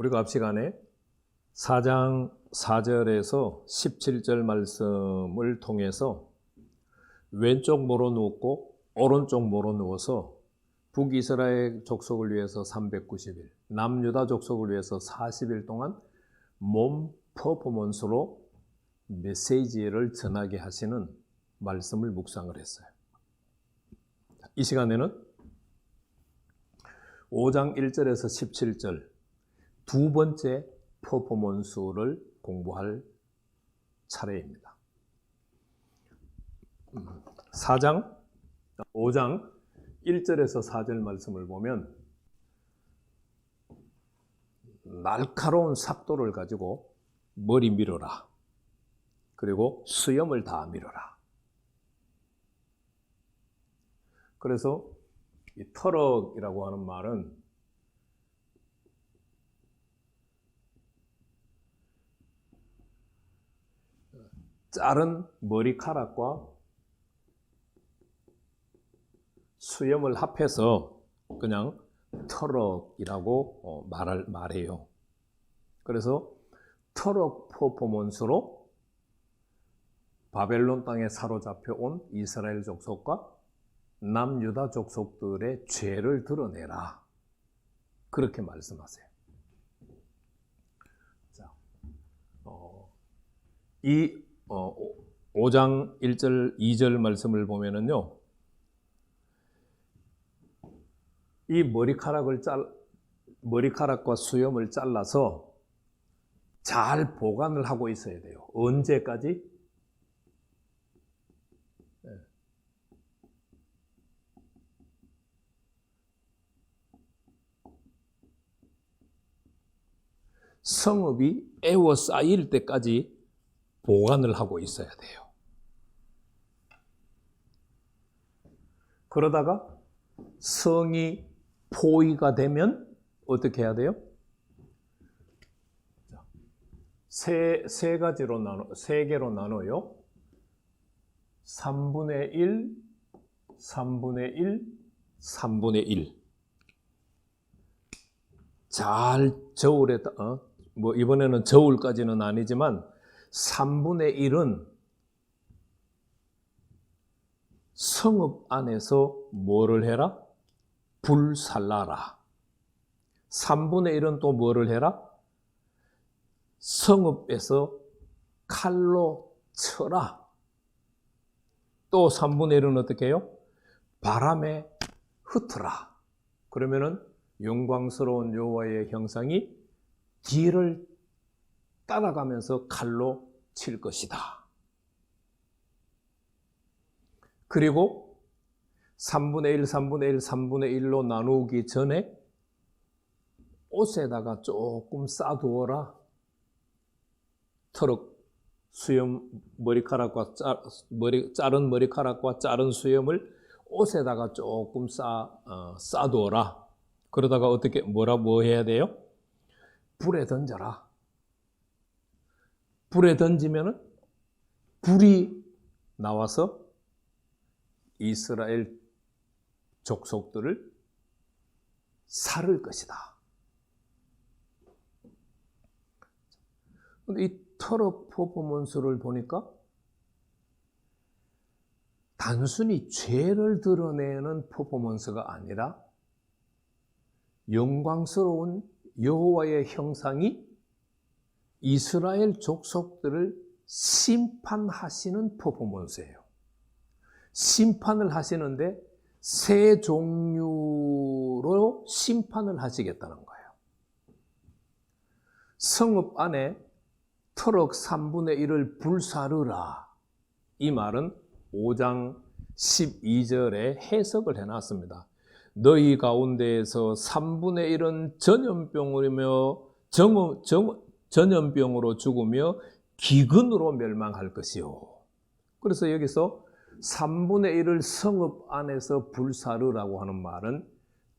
우리가 앞 시간에 4장 4절에서 17절 말씀을 통해서 왼쪽 모로 누웠고 오른쪽 모로 누워서 북이스라엘 족속을 위해서 390일, 남유다 족속을 위해서 40일 동안 몸 퍼포먼스로 메시지를 전하게 하시는 말씀을 묵상을 했어요. 이 시간에는 5장 1절에서 17절 두 번째 퍼포먼스를 공부할 차례입니다. 5장 1절에서 4절 말씀을 보면 날카로운 삭도를 가지고 머리 밀어라. 그리고 수염을 다 밀어라. 그래서 이 터럭이라고 하는 말은 자른 머리카락과 수염을 합해서 그냥 터럭이라고 말해요. 그래서 터럭 퍼포먼스로 바벨론 땅에 사로잡혀 온 이스라엘 족속과 남유다 족속들의 죄를 드러내라. 그렇게 말씀하세요. 자, 이 5장 1절, 2절 말씀을 보면은요, 이 머리카락과 수염을 잘라서 잘 보관을 하고 있어야 돼요. 언제까지? 성읍이 에워싸일 때까지 보관을 하고 있어야 돼요. 그러다가 성이 포위가 되면 어떻게 해야 돼요? 세 개로 나눠요. 3분의 1, 3분의 1, 3분의 1. 잘 저울에 이번에는 저울까지는 아니지만 3분의 1은 성읍 안에서 뭐를 해라? 불살라라. 3분의 1은 또 뭐를 해라? 성읍에서 칼로 쳐라. 또 3분의 1은 어떻게 해요? 바람에 흩어라. 그러면은 영광스러운 여호와의 형상이 뒤를 따라가면서 칼로 칠 것이다. 그리고 3분의 1, 3분의 1, 3분의 1로 나누기 전에 옷에다가 조금 싸두어라. 터럭 수염 머리카락과 자른 머리카락과 자른 수염을 옷에다가 조금 싸두어라. 그러다가 뭐 해야 돼요? 불에 던져라. 불에 던지면은 불이 나와서 이스라엘 족속들을 살을 것이다. 근데 이 터럭 퍼포먼스를 보니까 단순히 죄를 드러내는 퍼포먼스가 아니라 영광스러운 여호와의 형상이 이스라엘 족속들을 심판하시는 퍼포먼스예요. 심판을 하시는데 세 종류로 심판을 하시겠다는 거예요. 성읍 안에 터럭 3분의 1을 불사르라. 이 말은 5장 12절에 해석을 해놨습니다. 너희 가운데에서 3분의 1은 전염병으로 죽으며 기근으로 멸망할 것이요. 그래서 여기서 3분의 1을 성읍 안에서 불사르라고 하는 말은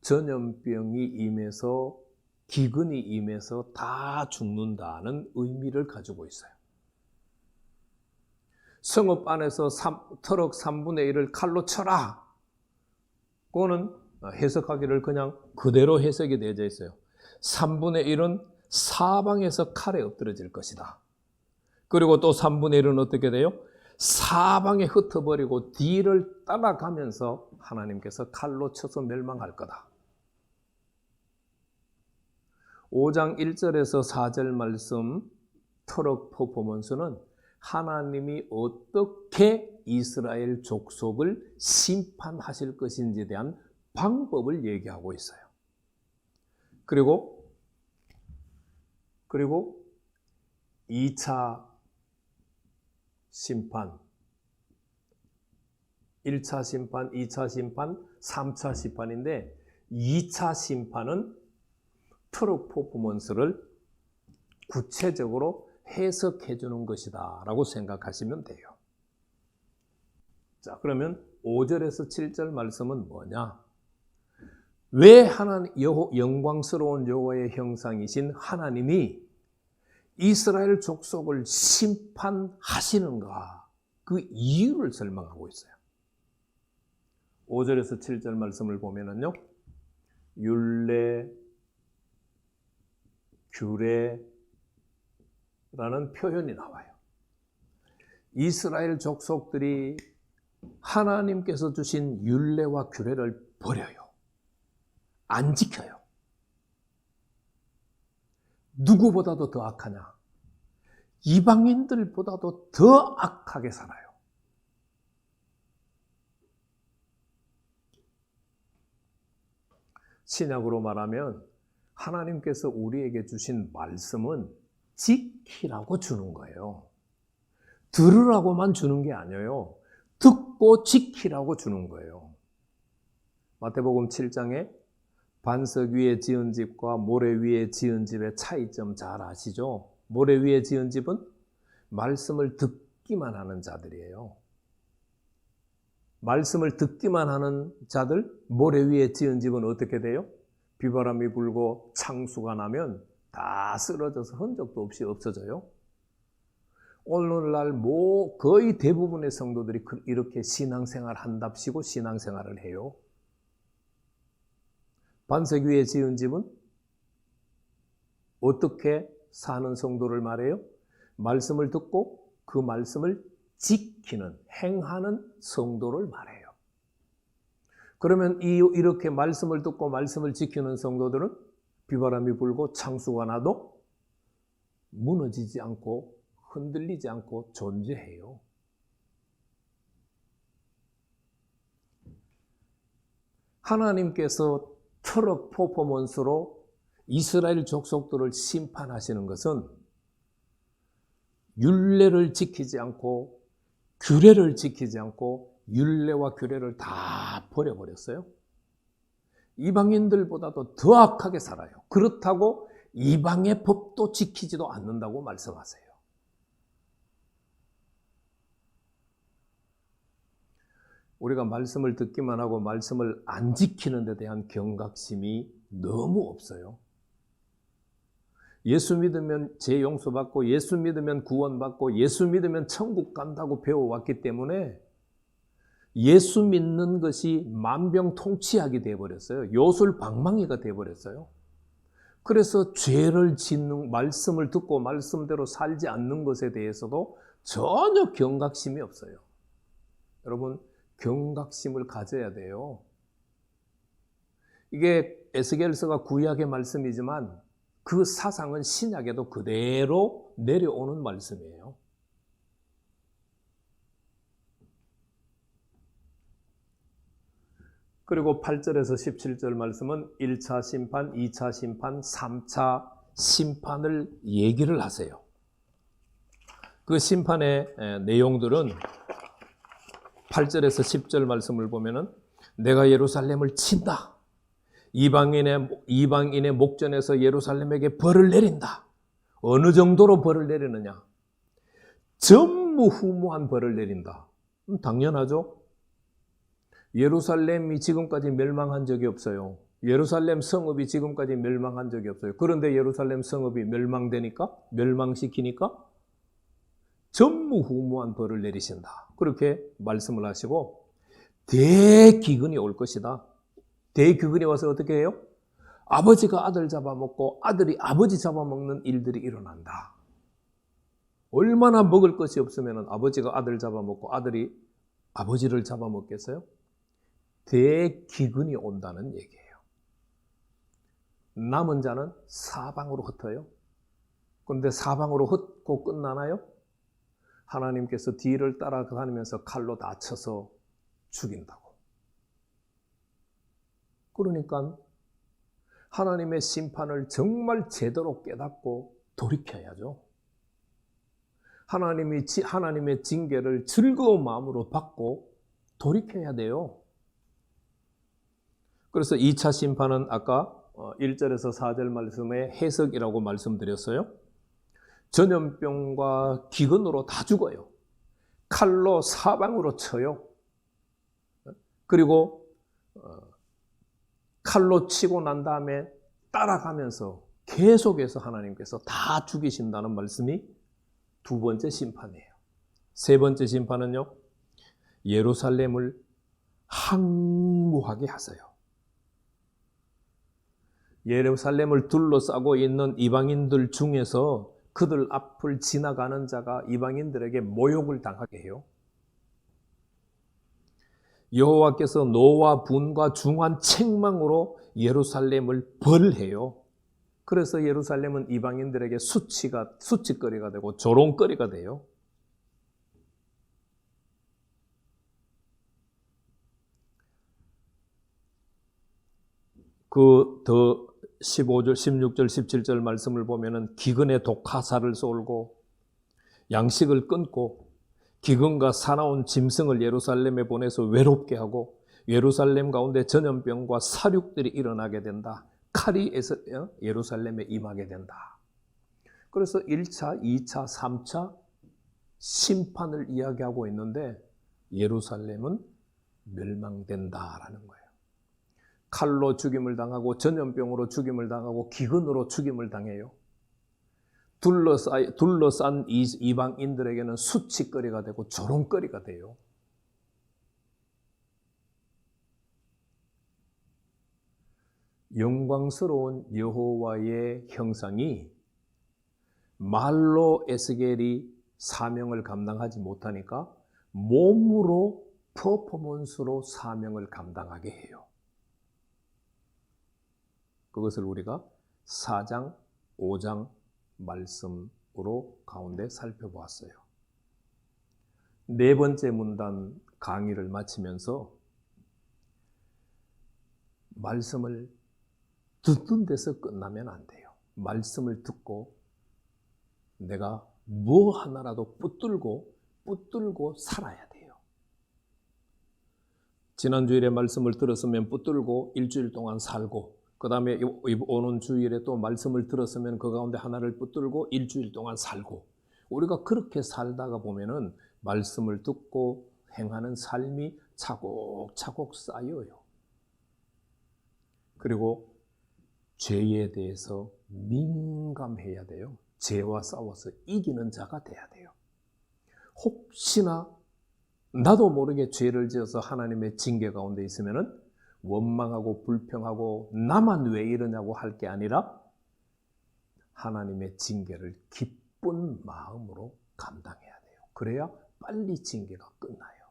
전염병이 임해서 기근이 임해서 다 죽는다는 의미를 가지고 있어요. 성읍 안에서 터럭 3분의 1을 칼로 쳐라. 그거는 해석하기를 그냥 그대로 해석이 되어져 있어요. 3분의 1은 사방에서 칼에 엎드러질 것이다. 그리고 또 3분의 1은 어떻게 돼요? 사방에 흩어버리고 뒤를 따라가면서 하나님께서 칼로 쳐서 멸망할 거다. 5장 1절에서 4절 말씀 트럭 퍼포먼스는 하나님이 어떻게 이스라엘 족속을 심판하실 것인지에 대한 방법을 얘기하고 있어요. 그리고 2차 심판, 1차 심판, 2차 심판, 3차 심판인데 2차 심판은 트럭 퍼포먼스를 구체적으로 해석해 주는 것이다 라고 생각하시면 돼요. 자, 그러면 5절에서 7절 말씀은 뭐냐? 왜 영광스러운 여호와의 형상이신 하나님이 이스라엘 족속을 심판하시는가? 그 이유를 설명하고 있어요. 5절에서 7절 말씀을 보면은요, 율례, 규례라는 표현이 나와요. 이스라엘 족속들이 하나님께서 주신 율례와 규례를 버려요. 안 지켜요. 누구보다도 더 악하냐? 이방인들보다도 더 악하게 살아요. 신약으로 말하면 하나님께서 우리에게 주신 말씀은 지키라고 주는 거예요. 들으라고만 주는 게 아니에요. 듣고 지키라고 주는 거예요. 마태복음 7장에 반석 위에 지은 집과 모래 위에 지은 집의 차이점 잘 아시죠? 모래 위에 지은 집은 말씀을 듣기만 하는 자들이에요. 말씀을 듣기만 하는 자들, 모래 위에 지은 집은 어떻게 돼요? 비바람이 불고 창수가 나면 다 쓰러져서 흔적도 없이 없어져요. 오늘날 거의 대부분의 성도들이 이렇게 신앙생활 한답시고 신앙생활을 해요. 반석 위에 지은 집은 어떻게 사는 성도를 말해요? 말씀을 듣고 그 말씀을 지키는, 행하는 성도를 말해요. 그러면 이렇게 말씀을 듣고 말씀을 지키는 성도들은 비바람이 불고 창수가 나도 무너지지 않고 흔들리지 않고 존재해요. 하나님께서 트럭 퍼포먼스로 이스라엘 족속들을 심판하시는 것은 율례를 지키지 않고 규례를 지키지 않고 율례와 규례를 다 버려버렸어요. 이방인들보다도 더 악하게 살아요. 그렇다고 이방의 법도 지키지도 않는다고 말씀하세요. 우리가 말씀을 듣기만 하고 말씀을 안 지키는 데 대한 경각심이 너무 없어요. 예수 믿으면 죄 용서받고 예수 믿으면 구원받고 예수 믿으면 천국 간다고 배워왔기 때문에 예수 믿는 것이 만병통치약이 되어버렸어요. 요술방망이가 되어버렸어요. 그래서 죄를 짓는, 말씀을 듣고 말씀대로 살지 않는 것에 대해서도 전혀 경각심이 없어요. 여러분, 경각심을 가져야 돼요. 이게 에스겔서가 구약의 말씀이지만 그 사상은 신약에도 그대로 내려오는 말씀이에요. 그리고 8절에서 17절 말씀은 1차 심판, 2차 심판, 3차 심판을 얘기를 하세요. 그 심판의 내용들은 8절에서 10절 말씀을 보면은 내가 예루살렘을 친다. 이방인의 목전에서 예루살렘에게 벌을 내린다. 어느 정도로 벌을 내리느냐? 전무후무한 벌을 내린다. 당연하죠. 예루살렘이 지금까지 멸망한 적이 없어요. 예루살렘 성읍이 지금까지 멸망한 적이 없어요. 그런데 예루살렘 성읍이 멸망시키니까 전무후무한 벌을 내리신다. 그렇게 말씀을 하시고 대기근이 올 것이다. 대기근이 와서 어떻게 해요? 아버지가 아들 잡아먹고 아들이 아버지 잡아먹는 일들이 일어난다. 얼마나 먹을 것이 없으면 아버지가 아들 잡아먹고 아들이 아버지를 잡아먹겠어요? 대기근이 온다는 얘기예요. 남은 자는 사방으로 흩어요. 그런데 사방으로 흩고 끝나나요? 하나님께서 뒤를 따라다니면서 칼로 다 쳐서 죽인다고. 그러니까 하나님의 심판을 정말 제대로 깨닫고 돌이켜야죠. 하나님의 징계를 즐거운 마음으로 받고 돌이켜야 돼요. 그래서 2차 심판은 아까 1절에서 4절 말씀의 해석이라고 말씀드렸어요. 전염병과 기근으로 다 죽어요. 칼로 사방으로 쳐요. 그리고 칼로 치고 난 다음에 따라가면서 계속해서 하나님께서 다 죽이신다는 말씀이 두 번째 심판이에요. 세 번째 심판은요, 예루살렘을 항무하게 하세요. 예루살렘을 둘러싸고 있는 이방인들 중에서 그들 앞을 지나가는 자가 이방인들에게 모욕을 당하게 해요. 여호와께서 노와 분과 중한 책망으로 예루살렘을 벌해요. 그래서 예루살렘은 이방인들에게 수치거리가 되고 조롱거리가 돼요. 더 15절, 16절, 17절 말씀을 보면은 기근의 독화살을 쏠고 양식을 끊고 기근과 사나운 짐승을 예루살렘에 보내서 외롭게 하고 예루살렘 가운데 전염병과 사륙들이 일어나게 된다. 칼이 예루살렘에 임하게 된다. 그래서 1차, 2차, 3차 심판을 이야기하고 있는데 예루살렘은 멸망된다라는 거예요. 칼로 죽임을 당하고 전염병으로 죽임을 당하고 기근으로 죽임을 당해요. 둘러싼 이방인들에게는 수치거리가 되고 조롱거리가 돼요. 영광스러운 여호와의 형상이 말로 에스겔이 사명을 감당하지 못하니까 몸으로 퍼포먼스로 사명을 감당하게 해요. 그것을 우리가 4장, 5장 말씀으로 가운데 살펴보았어요. 네 번째 문단 강의를 마치면서 말씀을 듣는 데서 끝나면 안 돼요. 말씀을 듣고 내가 뭐 하나라도 붙들고 살아야 돼요. 지난주일에 말씀을 들었으면 붙들고 일주일 동안 살고 그 다음에 오는 주일에 또 말씀을 들었으면 그 가운데 하나를 붙들고 일주일 동안 살고 우리가 그렇게 살다가 보면은 말씀을 듣고 행하는 삶이 차곡차곡 쌓여요. 그리고 죄에 대해서 민감해야 돼요. 죄와 싸워서 이기는 자가 돼야 돼요. 혹시나 나도 모르게 죄를 지어서 하나님의 징계 가운데 있으면은 원망하고 불평하고 나만 왜 이러냐고 할 게 아니라 하나님의 징계를 기쁜 마음으로 감당해야 돼요. 그래야 빨리 징계가 끝나요.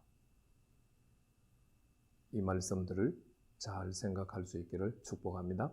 이 말씀들을 잘 생각할 수 있기를 축복합니다.